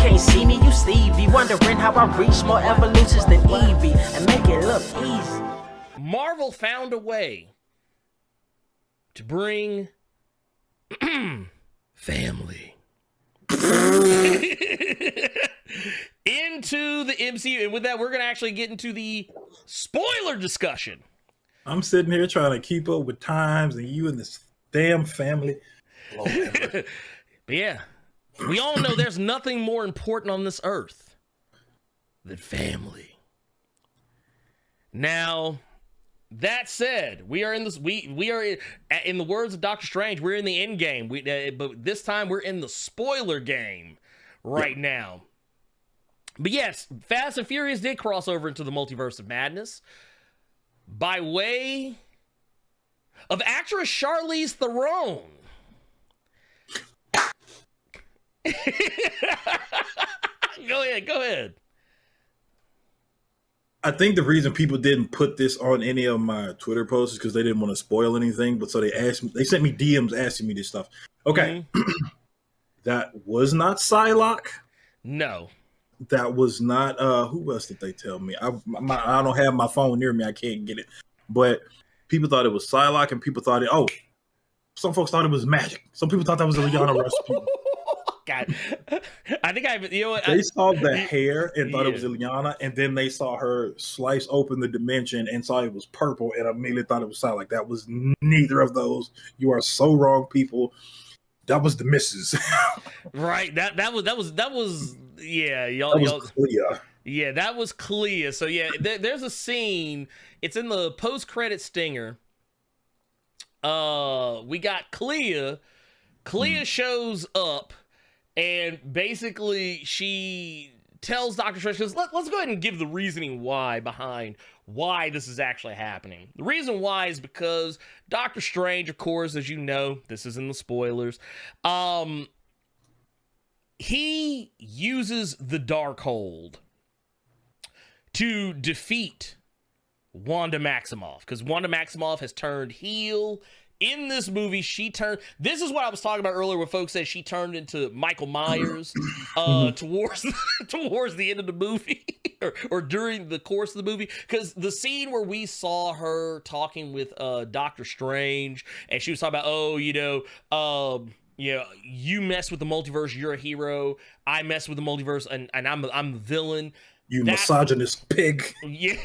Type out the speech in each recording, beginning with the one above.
can't see me, you Stevie. Wondering how I reach more evolutions than Evie and make it look easy. Marvel found a way to bring family into the MCU. And with that, we're going to actually get into the spoiler discussion. I'm sitting here trying to keep up with times, and you and this damn family. But yeah, we all know there's nothing more important on this earth than family. Now, that said, we are in this. We are in the words of Doctor Strange. We're in the end game. But this time we're in the spoiler game right now. But yes, Fast and Furious did cross over into the multiverse of madness by way of actress Charlize Theron. Go ahead. I think the reason people didn't put this on any of my Twitter posts is because they didn't want to spoil anything. But so they sent me DMs asking me this stuff. Okay, that was not Psylocke. No, that was not. Who else did they tell me? I don't have my phone near me. I can't get it. But people thought it was Psylocke, and people thought it. Oh, some folks thought it was Magic. Some people thought that was Illyana Rasputin. God, I think they saw the hair and thought it was Illyana, and then they saw her slice open the dimension and saw it was purple, and immediately thought it was Psylocke. That was neither of those. You are so wrong, people. That was the missus. Right. That was yeah. That was Clea. Yeah, that was Clea. So yeah, there's a scene. It's in the post-credit stinger. We got Clea. Clea shows up. And basically, she tells Dr. Strange, let's go ahead and give the reasoning behind why this is actually happening. The reason why is because Dr. Strange, of course, as you know, this is in the spoilers, he uses the Darkhold to defeat Wanda Maximoff, because Wanda Maximoff has turned heel. In this movie, this is what I was talking about earlier when folks said she turned into Michael Myers towards the end of the movie or during the course of the movie. Because the scene where we saw her talking with Doctor Strange, and she was talking about, you mess with the multiverse, you're a hero. I mess with the multiverse, and I'm the villain. You misogynist pig. Yeah.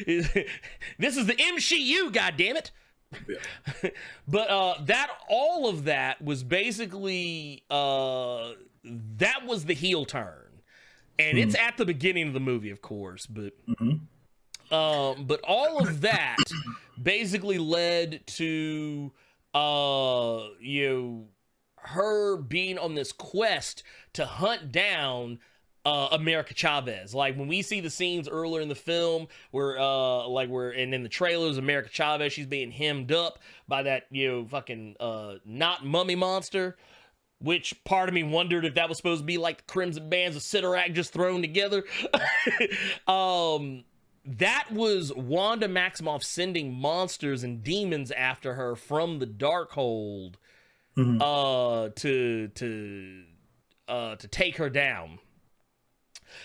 This is the MCU, goddammit. Yeah. But all of that was basically that was the heel turn, and it's at the beginning of the movie, of course, but but all of that basically led to her being on this quest to hunt down America Chavez. Like when we see the scenes earlier in the film where and in the trailers, America Chavez, she's being hemmed up by that fucking not mummy monster, which part of me wondered if that was supposed to be like the Crimson Bands of Sidorak just thrown together. That was Wanda Maximoff sending monsters and demons after her from the Darkhold to take her down.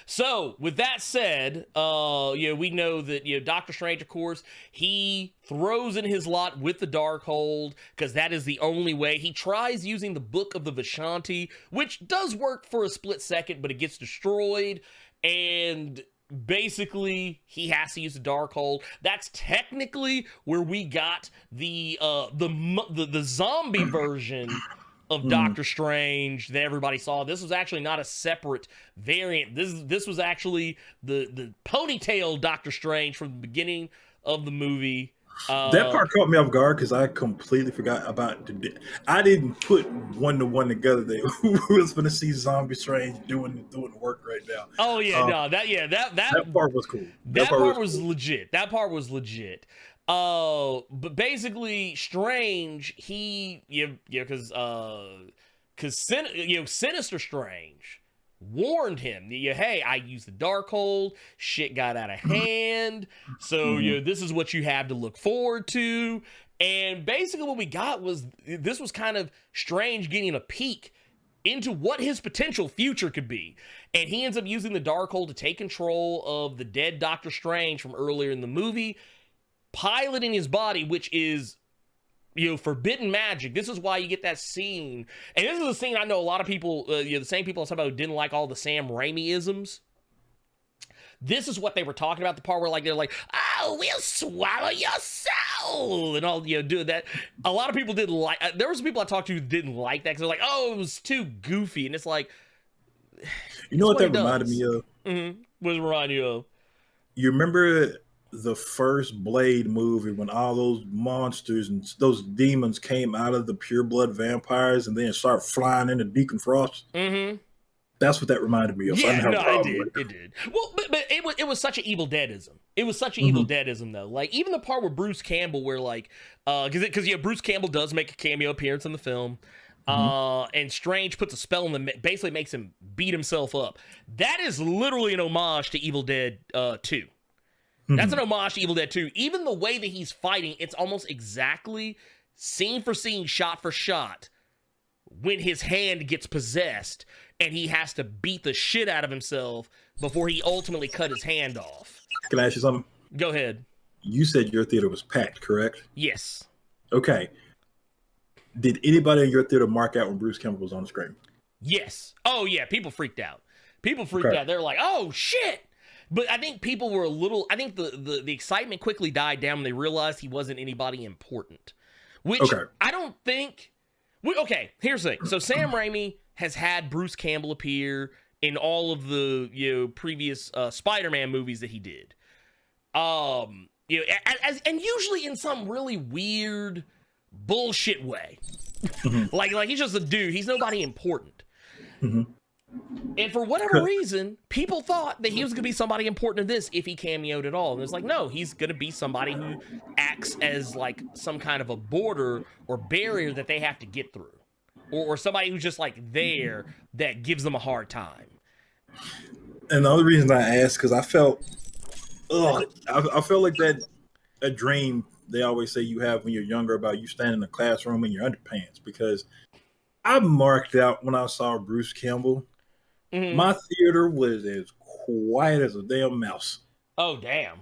So, with that said, we know that, Doctor Strange, of course, he throws in his lot with the Darkhold, because that is the only way. He tries using the Book of the Vishanti, which does work for a split second, but it gets destroyed, and basically, he has to use the Darkhold. That's technically where we got the zombie version of Doctor Strange that everybody saw. This was actually not a separate variant. This was actually the ponytail Doctor Strange from the beginning of the movie. That part caught me off guard because I completely forgot about I didn't put one to one together. That we was going to see Zombie Strange doing the work right now. Oh yeah, that part was cool. That part was legit. That part was legit. But basically, Strange, because Sinister Strange warned him, hey, I used the Darkhold, shit got out of hand, so this is what you have to look forward to. And basically what we got was, this was kind of Strange getting a peek into what his potential future could be. And he ends up using the Darkhold to take control of the dead Doctor Strange from earlier in the movie, piloting his body, which is, forbidden magic. This is why you get that scene. And this is a scene I know a lot of people, the same people I talked about who didn't like all the Sam Raimi-isms. This is what they were talking about, the part where they're like, oh, we'll swallow your soul, and all, doing that. A lot of people didn't like, there was some people I talked to who didn't like that, because they're like, oh, it was too goofy, and it's like, you know what that reminded me of? What does it remind you of? You remember the first Blade movie when all those monsters and those demons came out of the pure blood vampires and then start flying into Deacon Frost? Mm-hmm. That's what that reminded me of. Yeah, it did. Well, but it was such an Evil Deadism. It was such an Evil Deadism, though. Like, even the part where Bruce Campbell, where because Bruce Campbell does make a cameo appearance in the film, and Strange puts a spell in the, basically makes him beat himself up. That is literally an homage to Evil Dead 2. That's an homage to Evil Dead 2. Even the way that he's fighting, it's almost exactly scene for scene, shot for shot, when his hand gets possessed and he has to beat the shit out of himself before he ultimately cut his hand off. Can I ask you something? Go ahead. You said your theater was packed, correct? Yes. Okay. Did anybody in your theater mark out when Bruce Campbell was on the screen? Yes. Oh, yeah. People freaked out. Out. They're like, oh, shit. But I think people were I think the excitement quickly died down when they realized he wasn't anybody important. Which I don't think... Okay, here's the thing. So Sam Raimi has had Bruce Campbell appear in all of the previous Spider-Man movies that he did. And usually in some really weird bullshit way. like he's just a dude. He's nobody important. And for whatever reason, people thought that he was going to be somebody important in this if he cameoed at all. And it's like, no, he's going to be somebody who acts as like some kind of a border or barrier that they have to get through. Or somebody who's just like there that gives them a hard time. And the other reason I asked, because I felt like that a dream they always say you have when you're younger about you standing in a classroom in your underpants. Because I marked out when I saw Bruce Campbell. My theater was as quiet as a damn mouse. Oh, damn.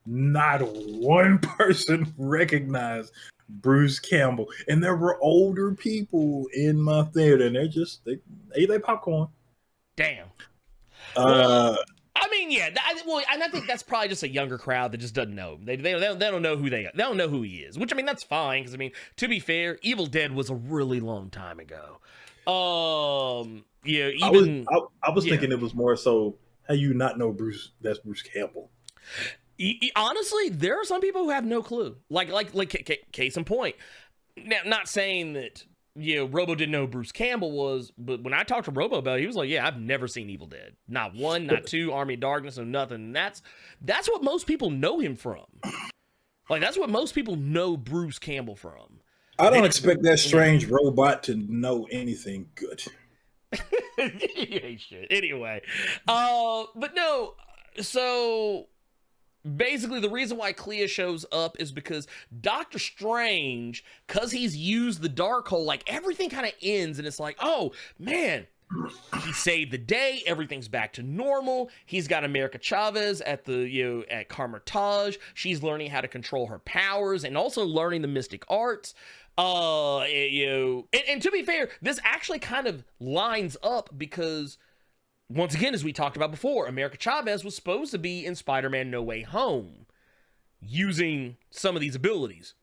Not one person recognized Bruce Campbell. And there were older people in my theater, and they ate their popcorn. Damn. I mean, yeah. And I think that's probably just a younger crowd that just doesn't know. They don't know who they are. They don't know who he is. Which, I mean, that's fine. Because, I mean, to be fair, Evil Dead was a really long time ago. Yeah. Even I was thinking it was more so, how you not know Bruce? That's Bruce Campbell. Honestly, there are some people who have no clue. Like case in point. Now, not saying that Robo didn't know who Bruce Campbell was, but when I talked to Robo about it, he was like, "Yeah, I've never seen Evil Dead. Not one, not two, Army of Darkness, or nothing." And that's what most people know him from. Like, that's what most people know Bruce Campbell from. I don't expect that strange robot to know anything good. You hate shit. Anyway, but no. So basically, the reason why Clea shows up is because Doctor Strange, because he's used the Darkhold, like, everything kind of ends, and it's like, oh man, he saved the day. Everything's back to normal. He's got America Chavez at the at Carmitage. She's learning how to control her powers and also learning the mystic arts. And to be fair, this actually kind of lines up because, once again, as we talked about before, America Chavez was supposed to be in Spider-Man No Way Home using some of these abilities.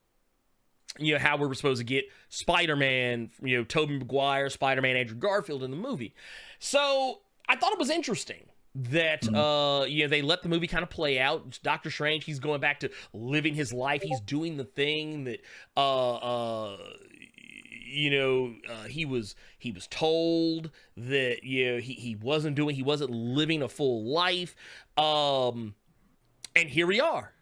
How we were supposed to get Spider-Man, Tobey Maguire, Spider-Man, Andrew Garfield in the movie. So I thought it was interesting that, they let the movie kind of play out. Doctor Strange, he's going back to living his life. He's doing the thing that, he was told that, he wasn't living a full life. And here we are.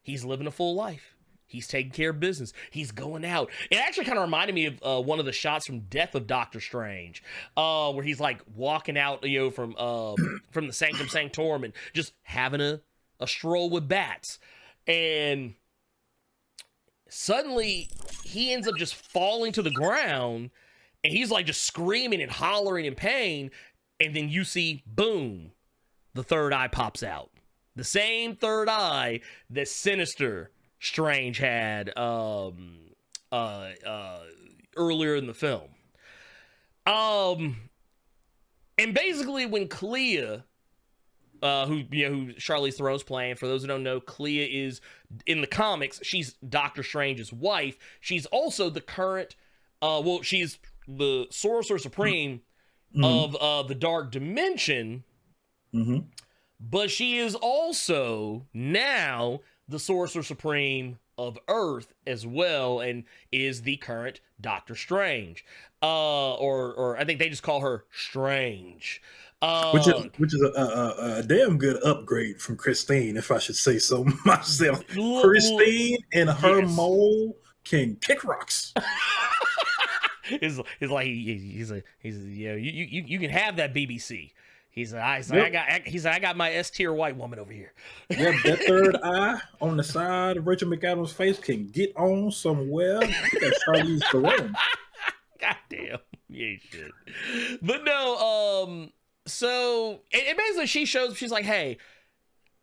He's living a full life. He's taking care of business. He's going out. It actually kind of reminded me of one of the shots from Death of Doctor Strange, where he's like walking out, from the Sanctum Sanctorum and just having a stroll with bats. And suddenly he ends up just falling to the ground, and he's like just screaming and hollering in pain, and then you see, boom, the third eye pops out. The same third eye that Sinister Strange had earlier in the film. And basically when Clea, who Charlize Theron's playing, for those who don't know, Clea is, in the comics, she's Doctor Strange's wife. She's also the current, she's the Sorcerer Supreme of the Dark Dimension, but she is also now the Sorcerer Supreme of Earth as well, and is the current Doctor Strange, or I think they just call her Strange, which is a damn good upgrade from Christine, if I should say so myself. Christine and her mole can kick rocks. It's like he's you can have that BBC. I got my S tier white woman over here. Yeah, that third eye on the side of Rachel McAdams' face can get on somewhere. That's Charlize Theron. God damn, yeah, shit. But no, so it basically she's like, hey,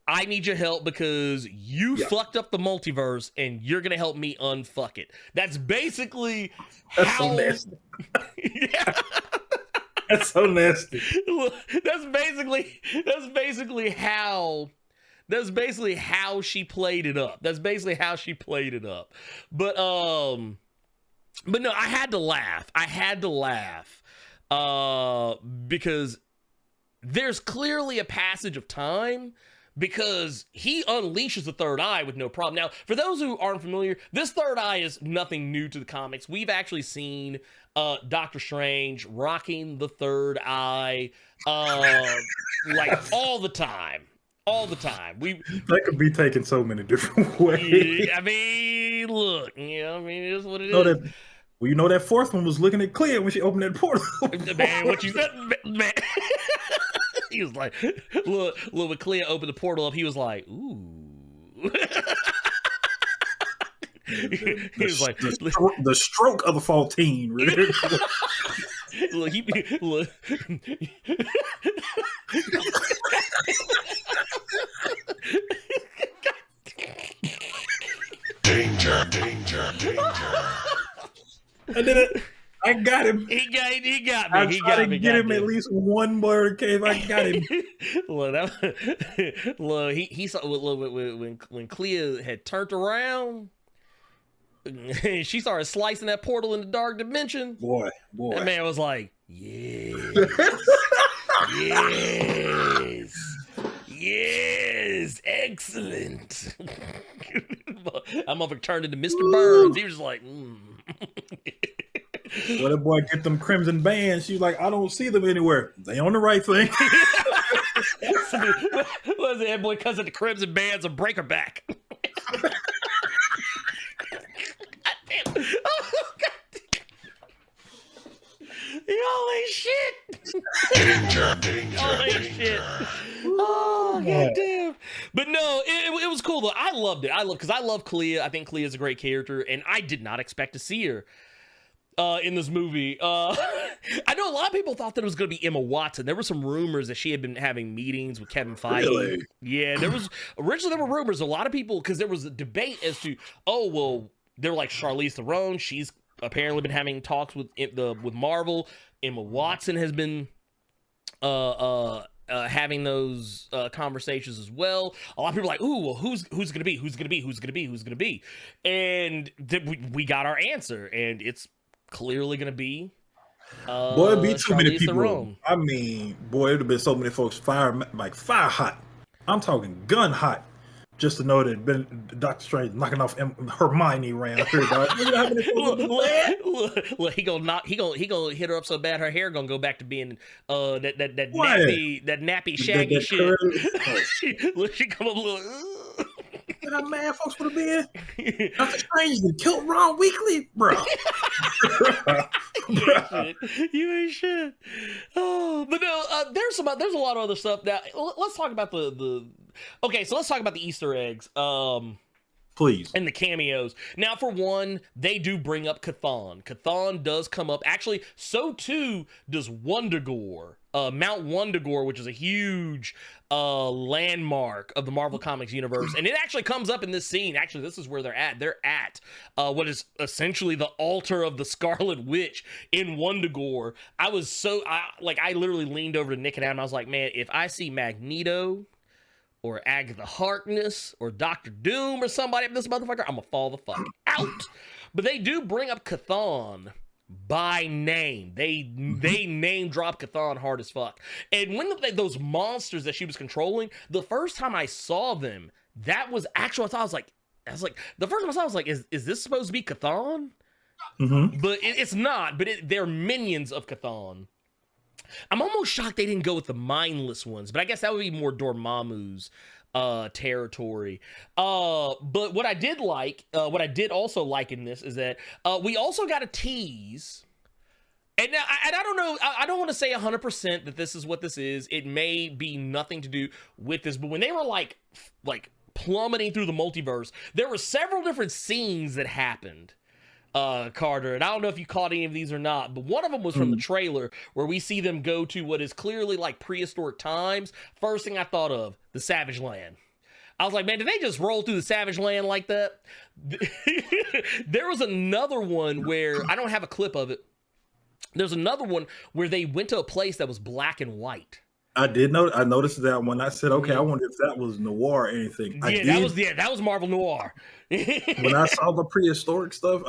I need your help because you fucked up the multiverse and you're gonna help me unfuck it. That's basically so nasty. Yeah. That's so nasty. That's basically how she played it up. But no, I had to laugh. Because there's clearly a passage of time, because he unleashes the third eye with no problem. Now, for those who aren't familiar, this third eye is nothing new to the comics. We've actually seen Doctor Strange rocking the third eye like all the time. That could be taken so many different ways. I mean, look, it is what it is. Well, that fourth one was looking at Clea when she opened that portal. Man, what you said, man. He was like, look, when Clea opened the portal up, he was like, ooh. He was like, the stroke of the 14. Really? Look. Danger. I did it. I got him. He got me. I tried to get him at least one more cave. I got him. He saw when Clea had turned around. She started slicing that portal in the Dark Dimension. Boy. That man was like, yes. Yes, excellent. I'm over turned into Mr. Burns. He was like, Well, that boy get them crimson bands. She's like, I don't see them anywhere. They on the right thing. Was it that boy because of the crimson bands of break her back? Holy shit! Holy shit! Oh, goddamn! But no, it was cool though. I loved it. I love Clea. I think Clea is a great character, and I did not expect to see her in this movie. I know a lot of people thought that it was going to be Emma Watson. There were some rumors that she had been having meetings with Kevin Feige. Really? Yeah, originally there were rumors. A lot of people, because there was a debate as to, they were like Charlize Theron. She's apparently been having talks with Marvel. Emma Watson has been having those conversations as well. A lot of people are like, ooh, well, who's gonna be? And we got our answer, and it's clearly gonna be boy, it'd be too many people. Theron. I mean, boy, it'd have been so many folks fire hot. I'm talking gun hot. Just to know that Doctor Strange knocking off Hermione around here, dog. Look, he gonna hit her up so bad her hair gonna go back to being that nappy shaggy shit. Look, she come up a little. How mad folks would have been? Doctor Strange been killed Ron Weekly, bro. You ain't shit. Oh, but no, there's a lot of other stuff. Now let's talk about the. Okay, so let's talk about the Easter eggs. Please. And the cameos. Now, for one, they do bring up Chthon. Chthon does come up. Actually, so too does Wundagore. Mount Wundagore, which is a huge landmark of the Marvel Comics universe. And it actually comes up in this scene. Actually, this is where they're at. They're at what is essentially the altar of the Scarlet Witch in Wundagore. I literally leaned over to Nick and Adam. I was like, man, if I see Magneto or Agatha Harkness or Doctor Doom or somebody up this motherfucker, I'm gonna fall the fuck out. But they do bring up Chthon by name. They name drop Chthon hard as fuck. And when those monsters that she was controlling, the first time I saw them, that was actually, the first time I saw it, I was like, is this supposed to be Chthon? Mm-hmm. But it's not, but they're minions of Chthon. I'm almost shocked they didn't go with the mindless ones, but I guess that would be more Dormammu's territory. But what I did also like in this is that we also got a tease. And I don't know, I don't want to say 100% that this is what this is. It may be nothing to do with this, but when they were like plummeting through the multiverse, there were several different scenes that happened. Carter, and I don't know if you caught any of these or not, but one of them was from the trailer where we see them go to what is clearly like prehistoric times. First thing I thought of, the Savage Land. I was like, man, did they just roll through the Savage Land like that? There was another one where, I don't have a clip of it. There's another one where they went to a place that was black and white. I did know. I noticed that when I said, "Okay, I wonder if that was noir or anything." That was Marvel Noir. When I saw the prehistoric stuff,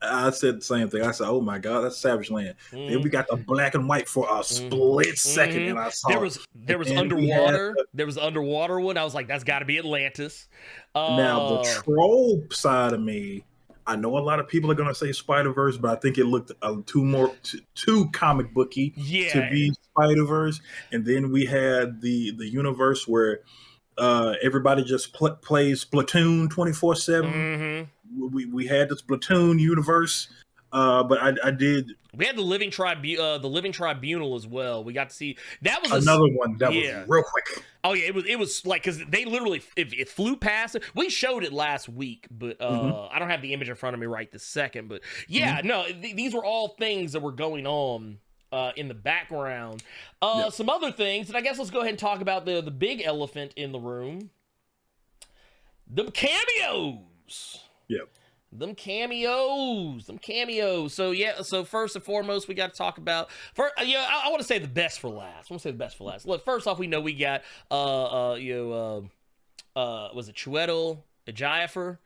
I said the same thing. I said, "Oh my God, that's Savage Land." Then we got the black and white for a split second, and I saw there was underwater. There was the underwater one. I was like, "That's got to be Atlantis." Now the troll side of me, I know a lot of people are gonna say Spider-Verse, but I think it looked too comic booky to be Spider-Verse. And then we had the universe where everybody just plays Splatoon 24/7. We had this Splatoon universe, but I did. We had the Living Tribunal as well. We got to see that was another one that was real quick. Oh yeah, it was like, because they literally it flew past it. We showed it last week, but I don't have the image in front of me right this second. But yeah, no, these were all things that were going on in the background. Some other things, and I guess let's go ahead and talk about the big elephant in the room, the cameos. Yeah. Them cameos. So first and foremost, we got to talk about. I want to say the best for last. Look, first off, we know we got was it Chiwetel Ejiofor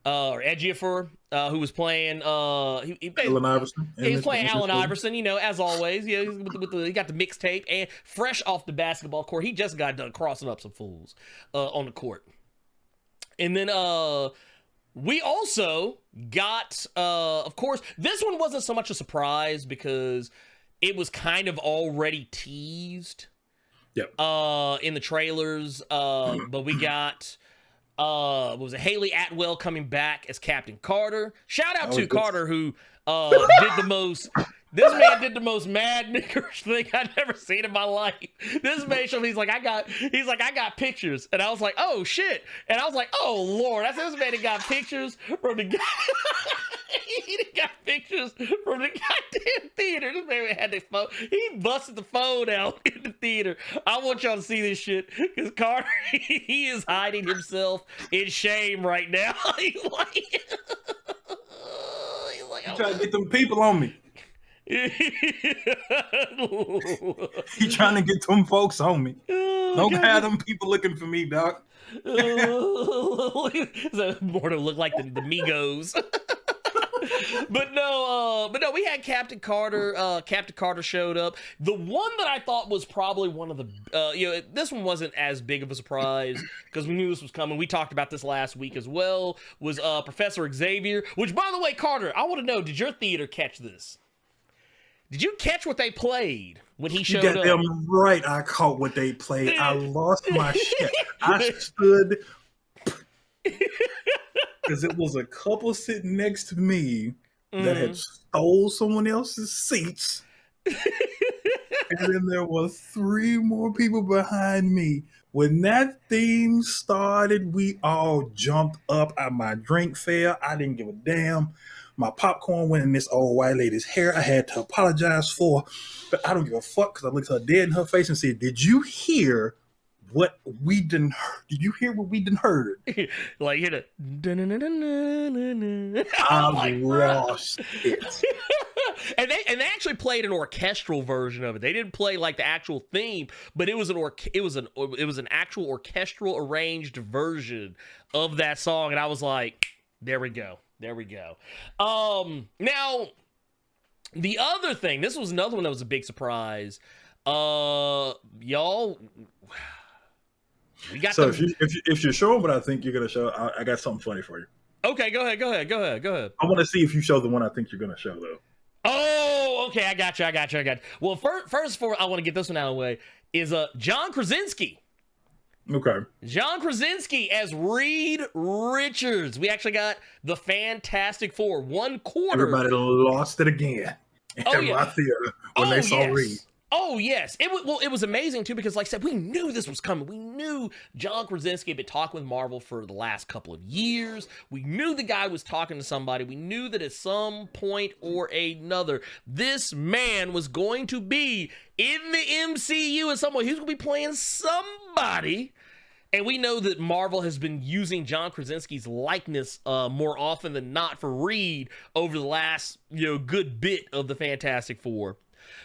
or Ejiofor, who was playing Allen Iverson. He's playing Allen Iverson, as always. He got the mixtape, and fresh off the basketball court, he just got done crossing up some fools on the court, and then we also got, of course, this one wasn't so much a surprise because it was kind of already teased in the trailers. But we got, what was it, Haley Atwell coming back as Captain Carter. Shout out to Carter, who did the most... This man did the most mad niggerish thing I've ever seen in my life. This man showed me, he's like, I got pictures. And I was like, oh shit. And I was like, oh Lord, that's this man that got pictures from the guy. He got pictures from the goddamn theater. This man had his phone. He busted the phone out in the theater. I want y'all to see this shit, because Carter, he is hiding himself in shame right now. He's like, I'm trying to get them people on me. He trying to get them folks on me. Don't have them people looking for me, doc. So more to look like the Migos. But no, we had Captain Carter. Captain Carter showed up. The one that I thought was probably one of the, this one wasn't as big of a surprise because we knew this was coming. We talked about this last week as well. Was Professor Xavier? Which, by the way, Carter, I want to know: did your theater catch this? Did you catch what they played when he showed up? You got them right. I caught what they played. I lost my shit. I stood because it was a couple sitting next to me that had stole someone else's seats. And then there were 3 more people behind me. When that theme started, we all jumped up. My drink fell. I didn't give a damn. My popcorn went in this old white lady's hair. I had to apologize for, but I don't give a fuck because I looked her dead in her face and said, "Did you hear what we didn't? Did you hear what we didn't heard?" Like hit it. I lost it. And they actually played an orchestral version of it. They didn't play like the actual theme, but it was an actual orchestral arranged version of that song. And I was like, there we go. Now the other thing, this was another one that was a big surprise. Y'all, we got. So if you're showing what I think you're gonna show, I got something funny for you. Okay, go ahead. I want to see if you show the one I think you're gonna show though. Oh, okay, I got you. Well, first, I want to get this one out of the way, is John Krasinski. Okay. John Krasinski as Reed Richards. We actually got the Fantastic Four, 1/4. Everybody lost it again in my theater when they saw Reed. Oh, yes. It was amazing, too, because, like I said, we knew this was coming. We knew John Krasinski had been talking with Marvel for the last couple of years. We knew the guy was talking to somebody. We knew that at some point or another, this man was going to be in the MCU in some way. He was going to be playing somebody. And we know that Marvel has been using John Krasinski's likeness more often than not for Reed over the last good bit of the Fantastic Four.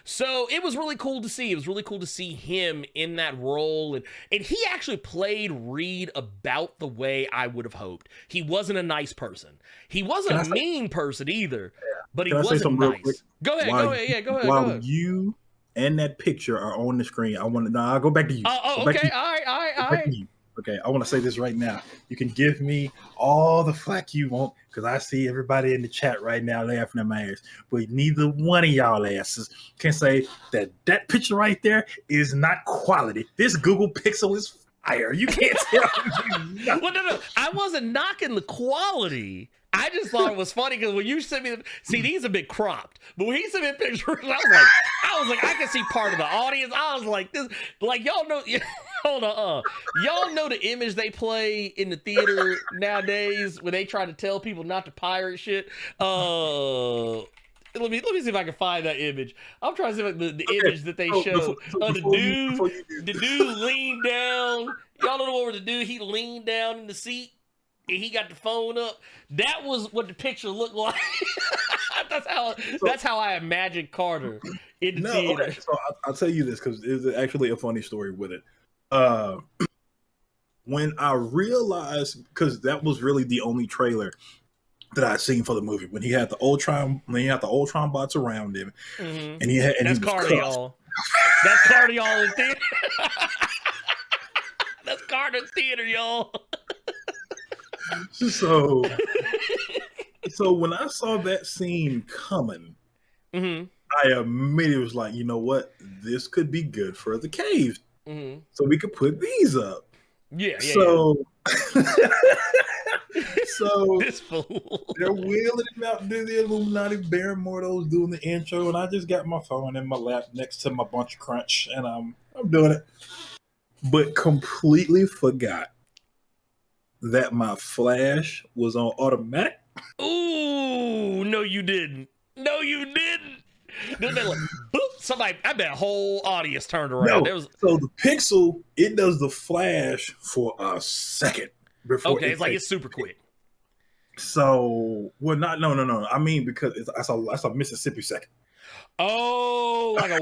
So it was really cool to see. It was really cool to see him in that role. And he actually played Reed about the way I would have hoped. He wasn't a nice person. He wasn't a mean person either, but he wasn't nice. Go ahead. While you and that picture are on the screen, I'll go back to you. Okay. All right. Okay, I want to say this right now. You can give me all the flack you want because I see everybody in the chat right now laughing at my ass. But neither one of y'all asses can say that picture right there is not quality. This Google Pixel is fire. You can't tell me. Well, no. I wasn't knocking the quality. I just thought it was funny because when you sent me, these have been cropped, but when he sent me the picture, I was like, I can see part of the audience. I was like, this, like y'all know, hold on, y'all know the image they play in the theater nowadays when they try to tell people not to pirate shit. Let me see if I can find that image. I'm trying to see if the image that they show. The dude leaned down. Y'all don't know where the dude, he leaned down in the seat. He got the phone up. That was what the picture looked like. That's how I imagined Carter in the theater. Okay. So I'll tell you this because it's actually a funny story with it. When I realized, because that was really the only trailer that I'd seen for the movie, when he had the Ultron bots around him, and that's Carter, y'all. That's Carter, y'all in theater. That's Carter's theater, y'all. So when I saw that scene coming, I immediately was like, you know what? This could be good for the cave. So we could put these up. So this fool. They're wheeling him out to the Illuminati. Baron Mordo's doing the intro, and I just got my phone in my lap next to my bunch of crunch, and I'm doing it. But completely forgot that my flash was on automatic. Ooh, no, you didn't. Like, boop, somebody, I bet a whole audience turned around. So the pixel, it does the flash for a second before. Okay, it's super quick. So, no. I mean, because that's a Mississippi second. Oh, like a.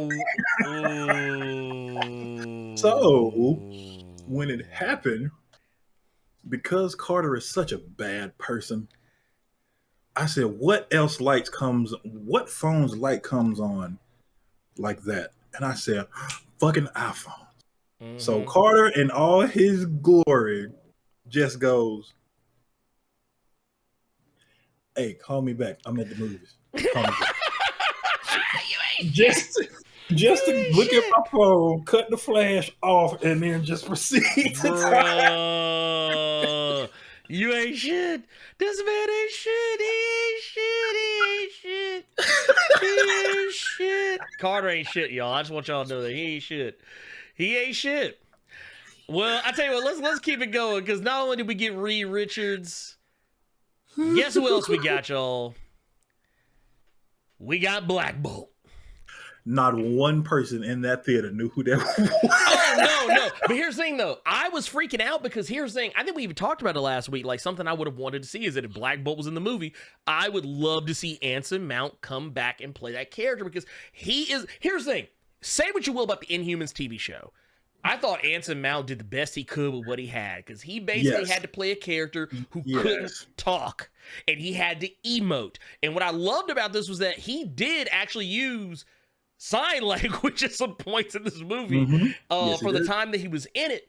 So when it happened, because Carter is such a bad person, I said, what phone's light comes on like that? And I said, fucking iPhone. So Carter in all his glory just goes, hey, call me back. I'm at the movies. Call me back. just to look at my phone, cut the flash off, and then just proceed to time. You ain't shit. This man ain't shit. He ain't shit. He ain't shit. Carter ain't shit, y'all. I just want y'all to know that he ain't shit. He ain't shit. Well, I tell you what, let's keep it going, because not only did we get Reed Richards, guess who else we got, y'all? We got Black Bolt. Not one person in that theater knew who that was. Oh, no. But here's the thing, though. I was freaking out because here's the thing. I think we even talked about it last week. Like, something I would have wanted to see is that if Black Bolt was in the movie, I would love to see Anson Mount come back and play that character, because he is... Here's the thing. Say what you will about the Inhumans TV show. I thought Anson Mount did the best he could with what he had, because he basically had to play a character who couldn't talk, and he had to emote. And what I loved about this was that he did actually use sign language at some points in this movie for the time that he was in it.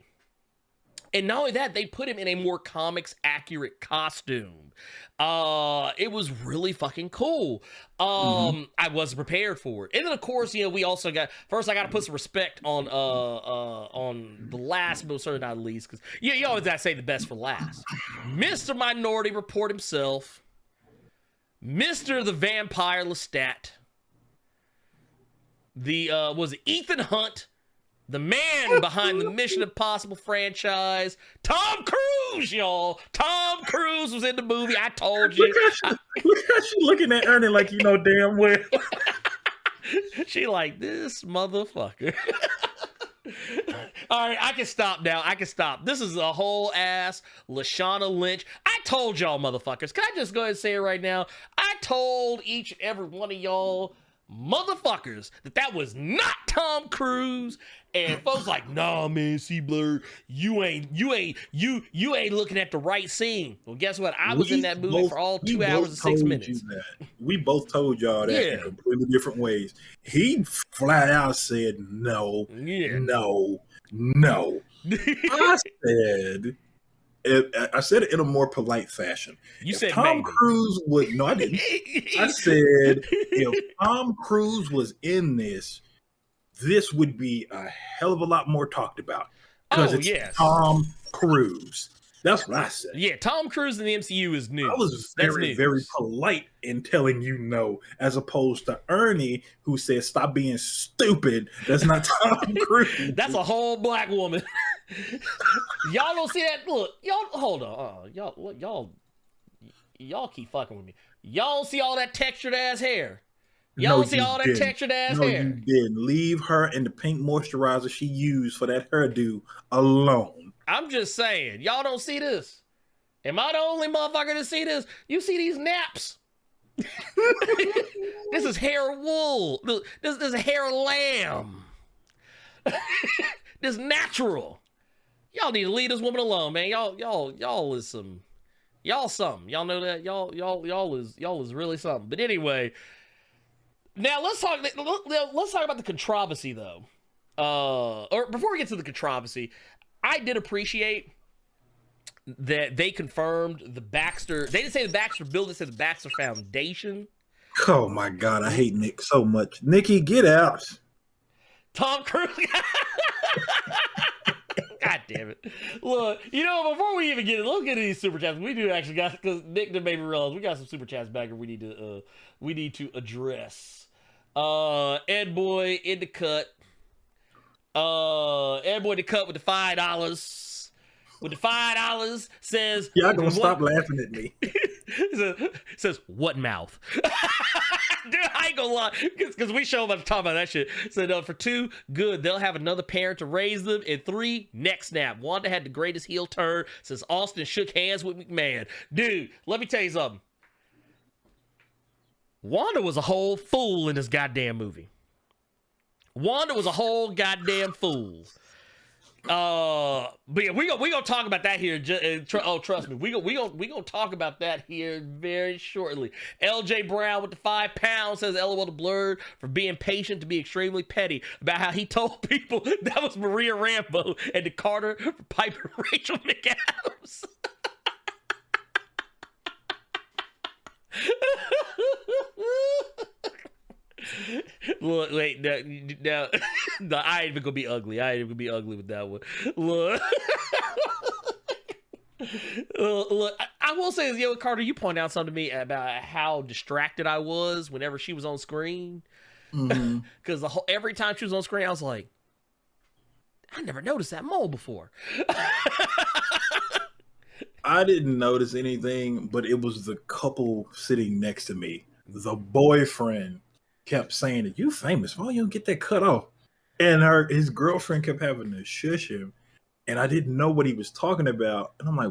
And not only that, they put him in a more comics accurate costume. It was really fucking cool. I wasn't prepared for it. And then of course, you know, we also got, first I got to put some respect on the last, but certainly not least, because you always got to say the best for last. Mr. Minority Report himself, Mr. the Vampire Lestat, was it Ethan Hunt, the man behind the Mission Impossible franchise, Tom Cruise, y'all. Tom Cruise was in the movie. I told you. Look how she looking at Ernie like you know damn well. She like, this motherfucker. All right, I can stop now. I can stop. This is a whole ass Lashana Lynch. I told y'all motherfuckers. Can I just go ahead and say it right now? I told each and every one of y'all motherfuckers that was not Tom Cruise. And folks like, nah, man, see, Blerd, you ain't looking at the right scene. Well, guess what? I was in that movie for all 2 hours and 6 minutes. We both told y'all that in completely different ways. He flat out said no, no. I said it in a more polite fashion. You said Tom maybe. Cruise would, no, I didn't. I said if Tom Cruise was in this would be a hell of a lot more talked about. Because it's Tom Cruise. That's what I said. Yeah, Tom Cruise in the MCU is new. I was very, very polite in telling you no, as opposed to Ernie, who says, stop being stupid. That's not Tom Cruise. That's a whole black woman. Y'all don't see that? Look, y'all, hold on. Y'all keep fucking with me. Y'all see all that textured ass hair? Y'all see all that textured ass hair? No, you didn't. Leave her and the pink moisturizer she used for that hairdo alone. I'm just saying, y'all don't see this. Am I the only motherfucker to see this? You see these naps? This is hair wool. This is hair lamb. This natural. Y'all need to leave this woman alone, man. Y'all is some. Y'all something. Y'all know that. Y'all is really something. But anyway, now let's talk about the controversy though. Or before we get to the controversy, I did appreciate that they confirmed the Baxter. They didn't say the Baxter building, they said the Baxter Foundation. Oh my God, I hate Nick so much. Nikki, get out. Tom Cruise. God damn it. Look, you know, before we even get it, let's get to these super chats. We do actually got, because Nick did maybe realize we got some super chats back here we need to address. Ed Boy in the cut. Ed Boy in the cut with the $5. With the $5 says, y'all gonna stop laughing at me. says what mouth? Dude, I ain't gonna lie, because we show them to talk about that shit. So for 2, good, they'll have another parent to raise them. And 3, neck snap. Wanda had the greatest heel turn since Austin shook hands with McMahon. Dude, let me tell you something. Wanda was a whole fool in this goddamn movie. Wanda was a whole goddamn fool. But yeah, we gonna talk about that here. Trust me, we gonna talk about that here very shortly. LJ Brown with the £5 says, "LOL to Blerd for being patient to be extremely petty about how he told people that was Maria Rambo and the Carter for Piper Rachel McAdams." Look, wait, now, no, I ain't even gonna be ugly. I ain't even gonna be ugly with that one. Look, look, I will say, Carter, you pointed out something to me about how distracted I was whenever she was on screen. Because every time she was on screen, I was like, I never noticed that mole before. I didn't notice anything, but it was the couple sitting next to me. The boyfriend kept saying that you famous. Why you don't get that cut off? And his girlfriend kept having to shush him. And I didn't know what he was talking about. And I'm like,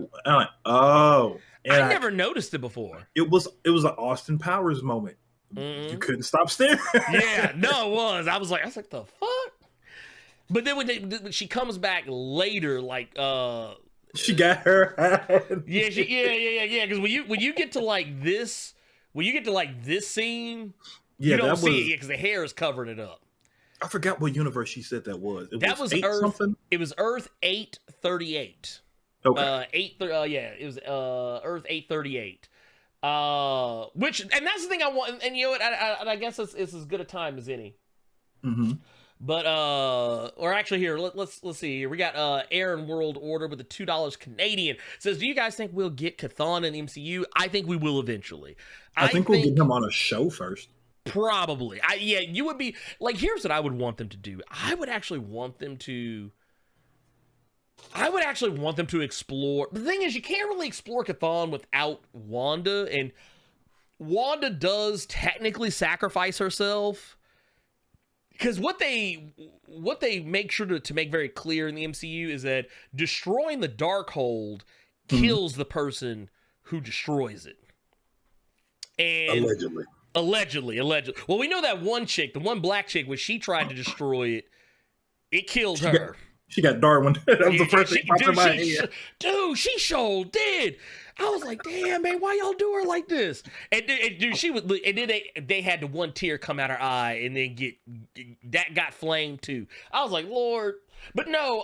oh. And I never noticed it before. It was an Austin Powers moment. You couldn't stop staring. Yeah, no, it was. I was like, the fuck? But then when she comes back later, like, she got her hand. Yeah. Because when you get to like this, scene, you don't see it because the hair is covering it up. I forgot what universe she said that was. That was Earth. Something? It was Earth 838. Okay. It was Earth 838. And that's the thing I want. And you know what? I guess it's as good a time as any. Mm-hmm. But or actually here, let's see here. We got Aaron World Order with the $2 Canadian. Says, do you guys think we'll get Chthon in the MCU? I think we will eventually. I think we'll get him on a show first. Probably. You would be like, here's what I would want them to do. I would actually want them to explore. The thing is, you can't really explore Chthon without Wanda, and Wanda does technically sacrifice herself. Because what they make sure to make very clear in the MCU is that destroying the Darkhold kills the person who destroys it. And Allegedly. Well, we know that one chick, the one black chick, when she tried to destroy it killed her. She got Darwin. That was the first thing popped in my head. Dude, she sure did. I was like, damn, man, why y'all do her like this? And dude, she was, and then they had the one tear come out her eye, and then that got flamed too. I was like, Lord. But no,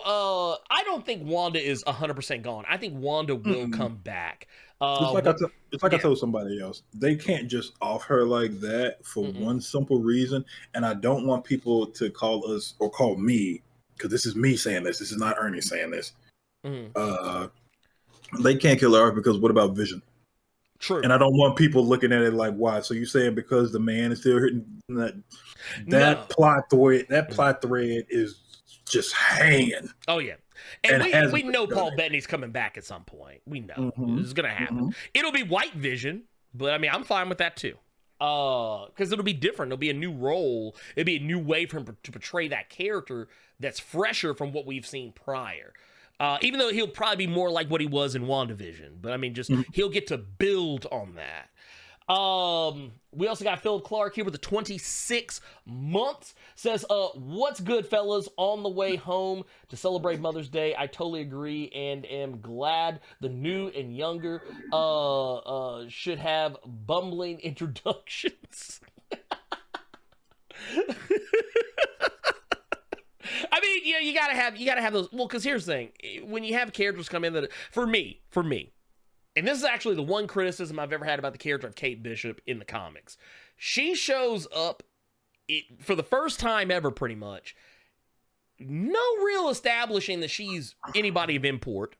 I don't think Wanda is 100% gone. I think Wanda will come back. It's like I told somebody else. They can't just off her like that for one simple reason. And I don't want people to call us or call me, because this is me saying this. This is not Ernie saying this. They can't kill her because what about Vision? True. And I don't want people looking at it like, why? So you saying because the man is still hitting that plot thread is just hanging. Oh yeah. And we know Paul Bettany's coming back at some point. We know this is gonna happen. It'll be White Vision, but I mean, I'm fine with that too. Because it'll be different. It'll be a new role. It'll be a new way for him to portray that character that's fresher from what we've seen prior. Even though he'll probably be more like what he was in WandaVision, but I mean, just he'll get to build on that. We also got Phil Clark here with the 26 months. Says, what's good, fellas? On the way home to celebrate Mother's Day. I totally agree and am glad the new and younger should have bumbling introductions. I mean, you gotta have those. Well, because here's the thing: when you have characters come in that, for me, and this is actually the one criticism I've ever had about the character of Kate Bishop in the comics. She shows up for the first time ever, pretty much. No real establishing that she's anybody of import.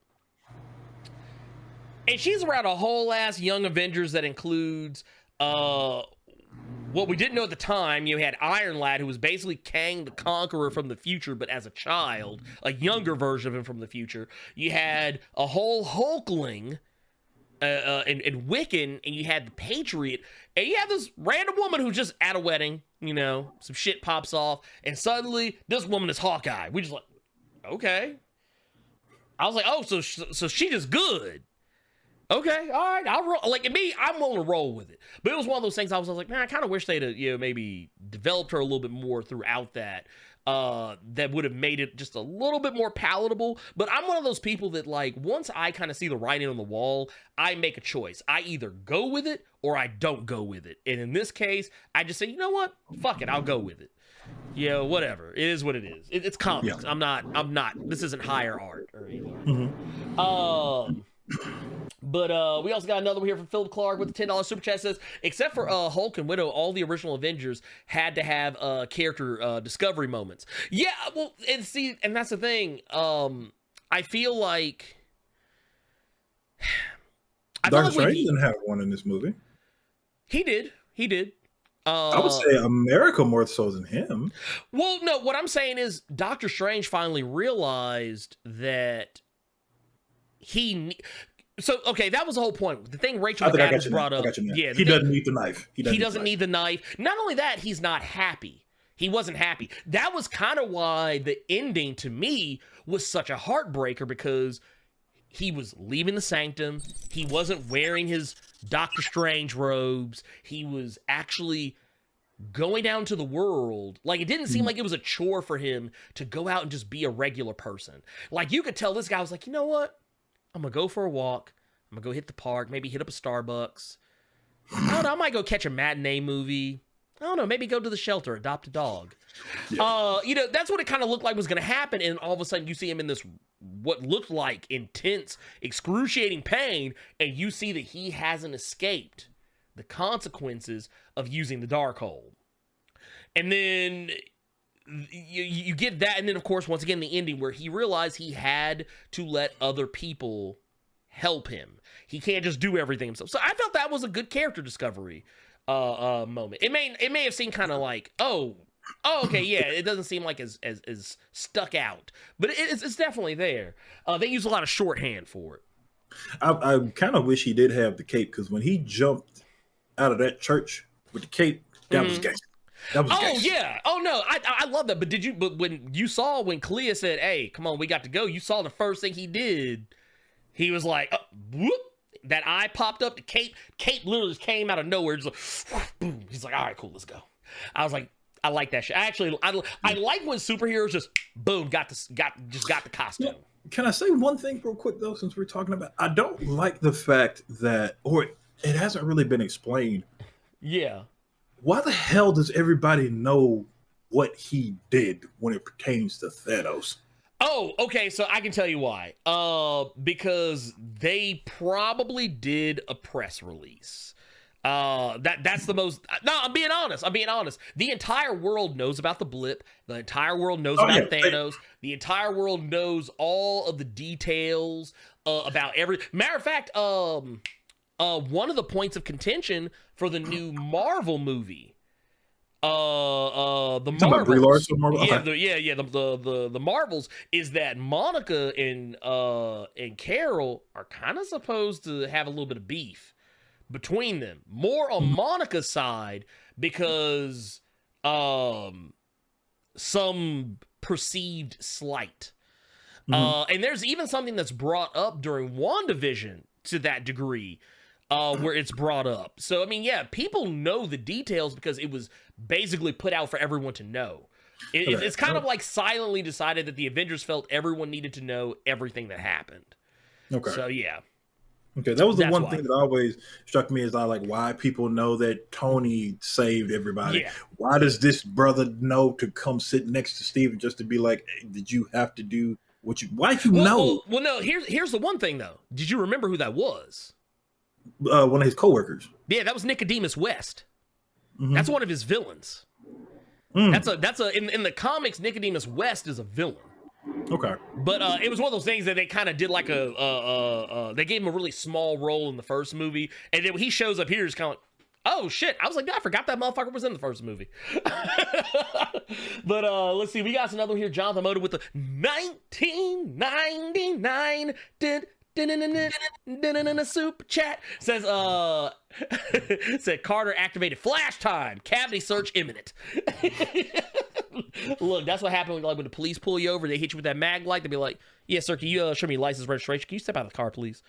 And she's around a whole ass Young Avengers that includes what we didn't know at the time. You had Iron Lad, who was basically Kang the Conqueror from the future, but as a child, a younger version of him from the future. You had a whole Hulkling, and Wiccan, and you had the Patriot, and you have this random woman who's just at a wedding, some shit pops off, and suddenly this woman is Hawkeye. We just like, okay. I was like, oh, so she just good. Okay, all right, I'll roll. Like, me, I'm willing to roll with it. But it was one of those things I was like, man, I kind of wish they'd maybe developed her a little bit more throughout that. That would have made it just a little bit more palatable. But I'm one of those people that, like, once I kind of see the writing on the wall, I make a choice. I either go with it or I don't go with it. And in this case, I just say, you know what? Fuck it, I'll go with it. Yeah, whatever. It is what it is. It's comics. Yeah. I'm not. This isn't higher art or anything. But we also got another one here from Philip Clark with the $10 super chat. Says, except for Hulk and Widow, all the original Avengers had to have character discovery moments. Yeah, well, and that's the thing. I feel like Doctor Strange didn't have one in this movie. He did. I would say America more so than him. Well, no, what I'm saying is Doctor Strange finally realized that okay, that was the whole point. The thing Rachel McAdams brought up. Yeah, he doesn't need the knife. He doesn't need the knife. Not only that, he's not happy. He wasn't happy. That was kind of why the ending to me was such a heartbreaker, because he was leaving the sanctum. He wasn't wearing his Doctor Strange robes. He was actually going down to the world. Like, it didn't seem like it was a chore for him to go out and just be a regular person. Like, you could tell this guy was like, you know what? I'm going to go for a walk. I'm going to go hit the park, maybe hit up a Starbucks. I don't know, I might go catch a matinee movie. I don't know, maybe go to the shelter, adopt a dog. Yeah. That's what it kind of looked like was going to happen, and all of a sudden you see him in this, what looked like intense, excruciating pain, and you see that he hasn't escaped the consequences of using the Darkhold. And then you get that, and then of course once again the ending where he realized he had to let other people help him. He can't just do everything himself. So I felt that was a good character discovery moment. It may have seemed kind of like, oh okay, yeah, it doesn't seem like as stuck out, but it's definitely there. They use a lot of shorthand for it. I kind of wish he did have the cape, because when he jumped out of that church with the cape, that was gangster. Yeah. Oh no, I love that. But when Clea said, "Hey, come on, we got to go," you saw the first thing he did. He was like, whoop, that eye popped up. The cape literally just came out of nowhere. Just like, boom. He's like, all right, cool, let's go. I was like, I like that shit. I like when superheroes just boom got the costume. Can I say one thing real quick though, since we're talking about? I don't like the fact that, or it hasn't really been explained. Yeah. Why the hell does everybody know what he did when it pertains to Thanos? Oh, okay, so I can tell you why. Because they probably did a press release. That's the most. No, I'm being honest. The entire world knows about the blip. The entire world knows about Thanos. The entire world knows all of the details about every. Matter of fact, one of the points of contention for the new Marvel movie. The Marvels. The Marvels is that Monica and Carol are kind of supposed to have a little bit of beef between them. More on Monica's side because some perceived slight. And there's even something that's brought up during WandaVision to that degree. Where it's brought up. So, I mean, yeah, people know the details because it was basically put out for everyone to know. It's kind of like silently decided that the Avengers felt everyone needed to know everything that happened. Okay. So, yeah. Okay, that was the one thing that always struck me, is why people know that Tony saved everybody. Yeah. Why does this brother know to come sit next to Steven just to be like, hey, did you have to do what you... Why'd you know? Well, no, here's the one thing, though. Did you remember who that was? One of his coworkers. Yeah, that was Nicodemus West. That's one of his villains. That's in the comics, Nicodemus West is a villain. Okay. But it was one of those things that they kind of did like they gave him a really small role in the first movie, and then when he shows up here, it's kind of like, oh shit, I was like, I forgot that motherfucker was in the first movie. But let's see, we got another one here, Jonathan Moda with the 1999 super chat says said Carter activated flash time, cavity search imminent. Look, that's what happened when the police pull you over, they hit you with that mag light, they'll be like, yeah sir, can you show me license registration, can you step out of the car please,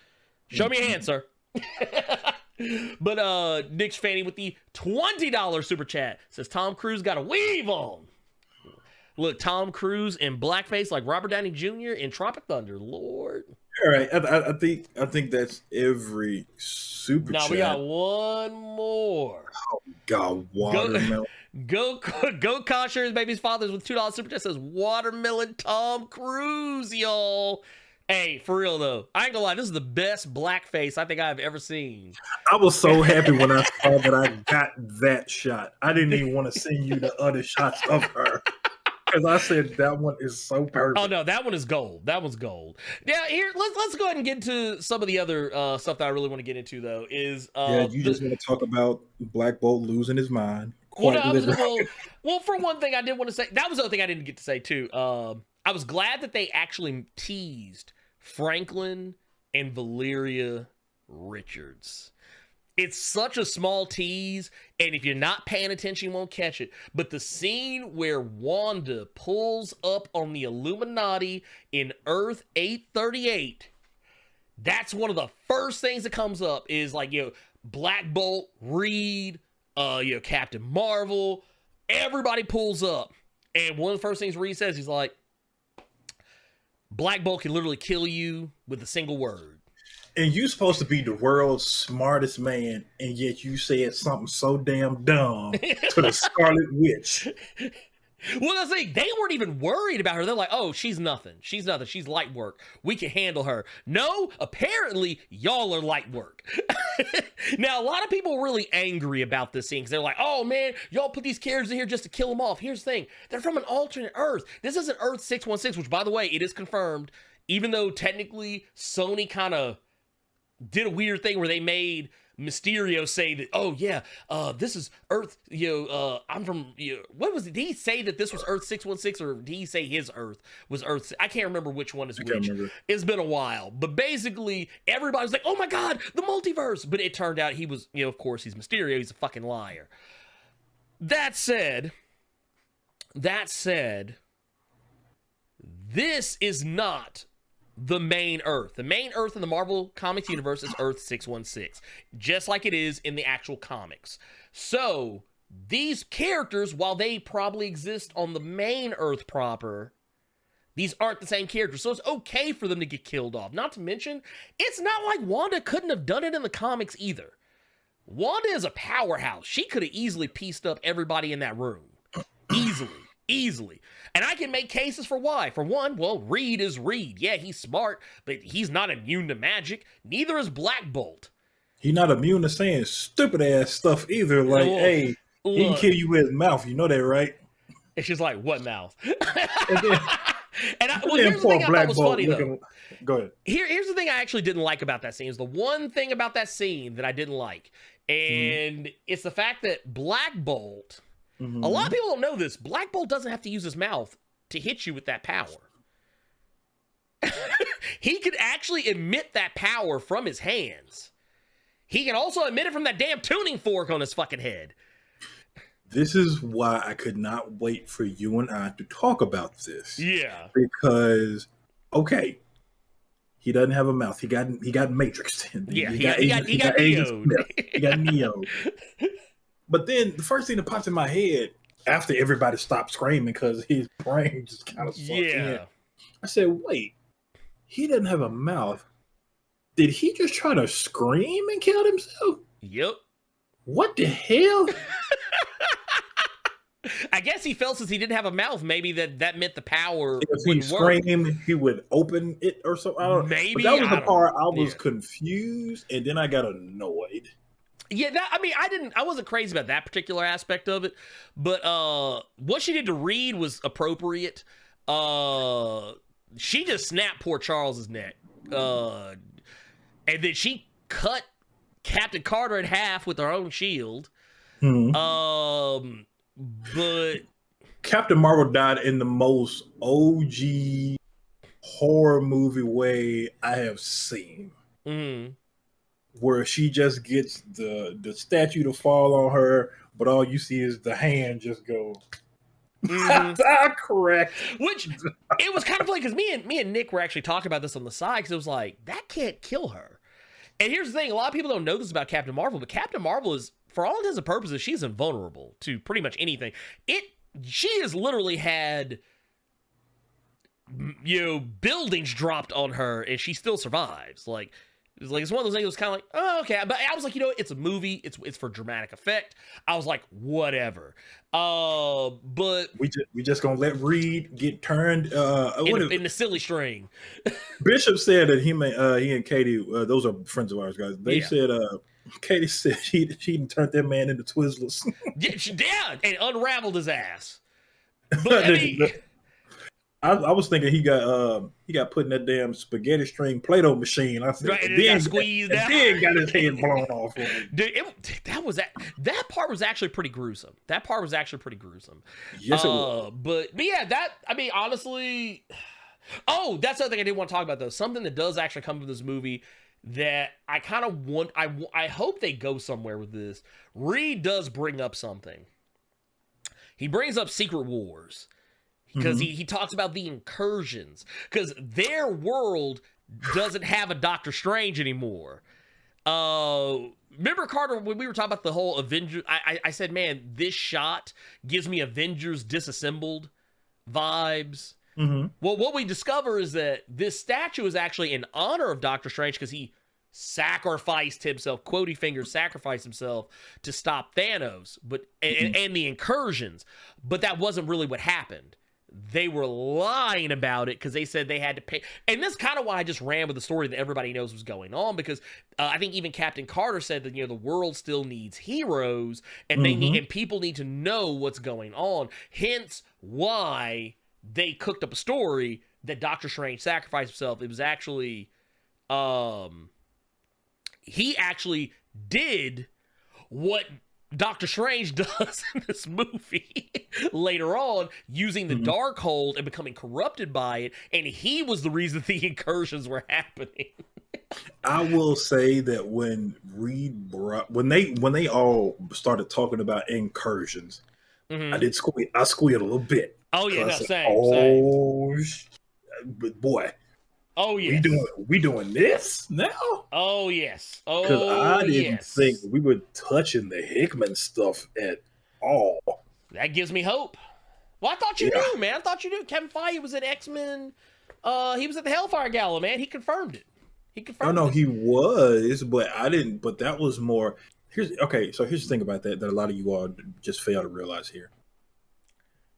show me your hand sir. But Nick's Fanny with the $20 super chat says Tom Cruise got a weave on. Look, Tom Cruise in blackface like Robert Downey Jr. in Tropic Thunder. Lord. All right, I think that's every super chat. Now we got one more. Oh God, watermelon. Go Kosher's baby's fathers with $2 super chat says watermelon Tom Cruise, y'all. Hey, for real though, I ain't gonna lie, this is the best blackface I think I've ever seen. I was so happy when I saw that I got that shot. I didn't even want to send you the other shots of her. Because I said that one is so perfect. Oh no, that one is gold. That one's gold. Now here, let's go ahead and get into some of the other stuff that I really want to get into though. Is you just want to talk about Black Bolt losing his mind. Well, for one thing, I did want to say that was the other thing I didn't get to say too. I was glad that they actually teased Franklin and Valeria Richards. It's such a small tease, and if you're not paying attention, you won't catch it. But the scene where Wanda pulls up on the Illuminati in Earth 838, that's one of the first things that comes up is like, Black Bolt, Reed, Captain Marvel, everybody pulls up. And one of the first things Reed says, he's like, Black Bolt can literally kill you with a single word. And you're supposed to be the world's smartest man, and yet you said something so damn dumb to the Scarlet Witch. Well, I think they weren't even worried about her. They're like, oh, she's nothing. She's nothing. She's light work. We can handle her. No, apparently, y'all are light work. Now, a lot of people are really angry about this scene because they're like, oh, man, y'all put these characters in here just to kill them off. Here's the thing. They're from an alternate Earth. This isn't Earth 616, which, by the way, it is confirmed, even though technically Sony kind of did a weird thing where they made Mysterio say that, oh yeah, this is Earth, I'm from, what was it? Did he say that this was Earth 616 or did he say his Earth was Earth? I can't remember which one is which. It's been a while, but basically everybody's like, oh my God, the multiverse. But it turned out he was, of course he's Mysterio. He's a fucking liar. That said, this is not the main Earth. The main Earth in the Marvel Comics universe is Earth 616, just like it is in the actual comics. So these characters, while they probably exist on the main Earth proper, these aren't the same characters. So it's okay for them to get killed off. Not to mention, it's not like Wanda couldn't have done it in the comics either. Wanda is a powerhouse. She could have easily pieced up everybody in that room. Easily. And I can make cases for why. For one, well, Reed is Reed. Yeah, he's smart, but he's not immune to magic. Neither is Black Bolt. He's not immune to saying stupid ass stuff either. Like, hey, he can kill you with his mouth. You know that, right? It's just like, what mouth? Here's the thing I thought was funny, though. Go ahead. Here's the thing I actually didn't like about that scene. Is the one thing about that scene that I didn't like. And it's the fact that Black Bolt... Mm-hmm. A lot of people don't know this. Black Bolt doesn't have to use his mouth to hit you with that power. He could actually emit that power from his hands. He can also emit it from that damn tuning fork on his fucking head. This is why I could not wait for you and I to talk about this. Yeah. Because, okay, he doesn't have a mouth. He got Matrixed. Yeah, he got Neo. He got Neo. But then the first thing that popped in my head after everybody stopped screaming because his brain just kind of sucked in, I said, wait, he doesn't have a mouth. Did he just try to scream and kill himself? Yep. What the hell? I guess he felt since he didn't have a mouth, maybe that meant the power if he screamed, he would open it or something. I don't know. Maybe. But that was the part I was confused, and then I got annoyed. Yeah, I wasn't crazy about that particular aspect of it, but what she did to Reed was appropriate. She just snapped poor Charles's neck, and then she cut Captain Carter in half with her own shield. Mm-hmm. But Captain Marvel died in the most OG horror movie way I have seen. Mm-hmm. Where she just gets the statue to fall on her, but all you see is the hand just go. Correct. Which it was kind of funny because me and Nick were actually talking about this on the side because it was like that can't kill her. And here's the thing: a lot of people don't know this about Captain Marvel, but Captain Marvel is, for all intents and purposes, she's invulnerable to pretty much anything. She has literally had buildings dropped on her, and she still survives. It's one of those things that was kind of like, oh, okay. But I was like, it's a movie. It's for dramatic effect. I was like, whatever. But we just gonna let Reed get turned in the silly string. Bishop said that he and Katie, those are friends of ours, guys. They said Katie said she turned that man into Twizzlers. Yeah, and unraveled his ass. But I mean, I was thinking he got put in that damn spaghetti string Play-Doh machine. I said, right, and and then, got squeezed and out. then got his head blown off. Dude, that part was actually pretty gruesome. Yes, it was. But yeah, I mean, honestly, oh, that's the other thing I didn't want to talk about though. Something that does actually come from this movie that I kind of want. I hope they go somewhere with this. Reed does bring up something. He brings up Secret Wars. Because he talks about the incursions. Because their world doesn't have a Doctor Strange anymore. Remember, Carter, when we were talking about the whole Avengers, I said, man, this shot gives me Avengers Disassembled vibes. Well, what we discover is that this statue is actually in honor of Doctor Strange because he sacrificed himself, quotey fingers, sacrificed himself to stop Thanos and the incursions. But that wasn't really what happened. They were lying about it because they said they had to pay. And that's kind of why I just ran with the story that everybody knows was going on, because I think even Captain Carter said that, the world still needs heroes and and people need to know what's going on. Hence why they cooked up a story that Doctor Strange sacrificed himself. It was actually, he actually did what Doctor Strange does in this movie later on, using the Darkhold and becoming corrupted by it, and he was the reason the incursions were happening. I will say that when Reed when they all started talking about incursions, I squealed a little bit. Oh yeah, no, said, same. But boy. Oh yes. We doing this now? Oh yes. Because I didn't think we were touching the Hickman stuff at all. That gives me hope. Well, I thought you knew, man. I thought you knew. Kevin Feige was at X-Men. He was at the Hellfire Gala, man. He confirmed it. He was, but I didn't. But that was more. Here's the thing about that a lot of you all just fail to realize here.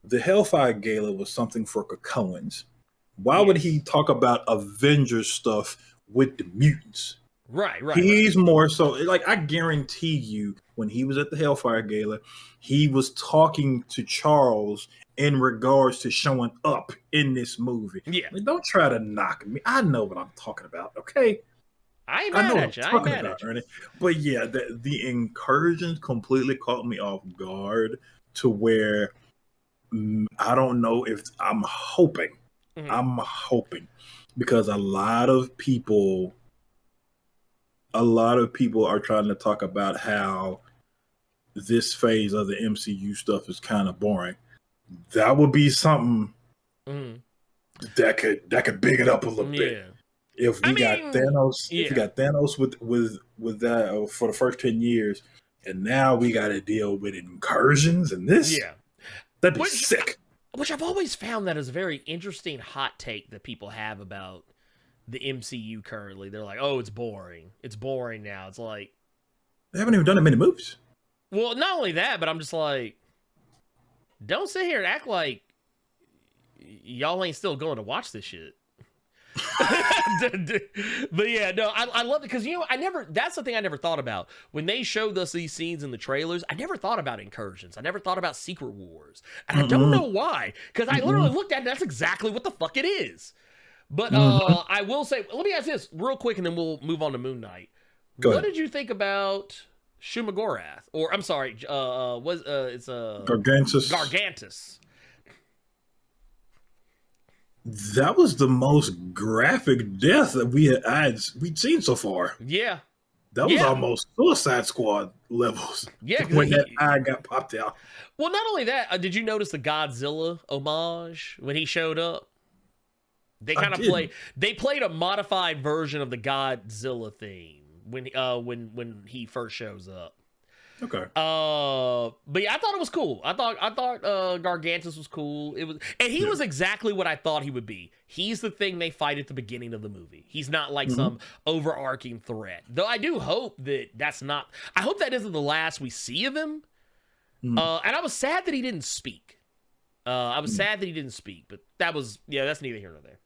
The Hellfire Gala was something for Cocoons. Why would he talk about Avengers stuff with the mutants? Right. He's more so, like, I guarantee you, when he was at the Hellfire Gala, he was talking to Charles in regards to showing up in this movie. Yeah. Like, don't try to knock me. I know what I'm talking about, okay? I ain't mad at you. Ernie. But yeah, the incursions completely caught me off guard to where I don't know if I'm hoping. I'm hoping, because a lot of people are trying to talk about how this phase of the MCU stuff is kind of boring. That would be something that could big it up a little bit. If we got Thanos with that for the first 10 years, and now we got to deal with incursions and this, that'd be sick. Which I've always found that is a very interesting hot take that people have about the MCU currently. They're like, oh, it's boring. It's boring now. It's like, they haven't even done that many movies. Well, not only that, but I'm just like, don't sit here and act like y'all ain't still going to watch this shit. But yeah, no, I love it because that's the thing I never thought about when they showed us these scenes in the trailers. I never thought about incursions. I never thought about Secret Wars, and I don't know why, because I literally looked at it. That's exactly what the fuck it is. But I will say, let me ask this real quick, and then we'll move on to Moon Knight. What did you think about Shumagorath? Or I'm sorry, it's Gargantus. That was the most graphic death that we'd seen so far. Yeah. That was almost Suicide Squad levels. Yeah. When that eye got popped out. Well, not only that, did you notice the Godzilla homage when he showed up? They kind of played a modified version of the Godzilla theme when he first shows up. Okay. But yeah, I thought it was cool. I thought Gargantus was cool. He was exactly what I thought he would be. He's the thing they fight at the beginning of the movie. He's not like some overarching threat. Though I do hope that's not. I hope that isn't the last we see of him. And I was sad that he didn't speak. But that's neither here nor there.